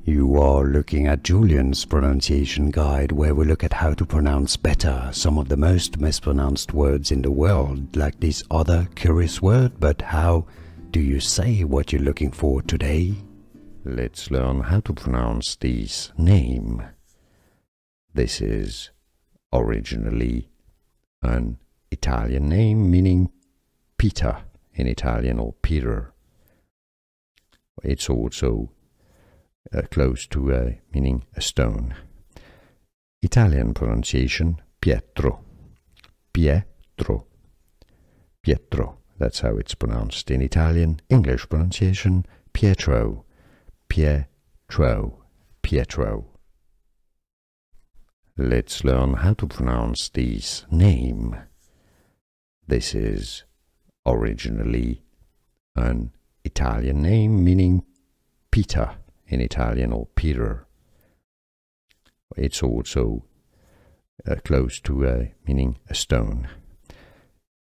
You are looking at Julian's pronunciation guide, where we look at how to pronounce better some of the most mispronounced words in the world, like this other curious word. But how do you say what you're looking for today? Let's learn how to pronounce this name. This is originally an Italian name meaning Peter in Italian, or Peter. It's also close to meaning a stone. Italian pronunciation Pietro. Pietro. Pietro. That's how it's pronounced in Italian. English pronunciation Pietro. Pietro. Pietro. Let's learn how to pronounce this name. This is originally an Italian name meaning Peter in Italian, or Peter. It's also close to meaning a stone.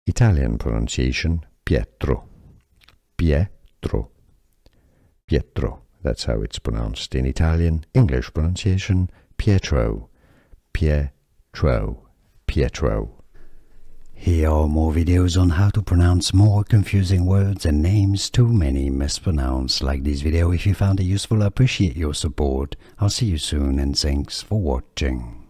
Italian pronunciation Pietro. Pietro. Pietro. That's how it's pronounced in Italian. English pronunciation Pietro. Pietro. Pietro. Here are more videos on how to pronounce more confusing words and names too many mispronounced. Like this video if you found it useful. I appreciate your support. I'll see you soon, and thanks for watching.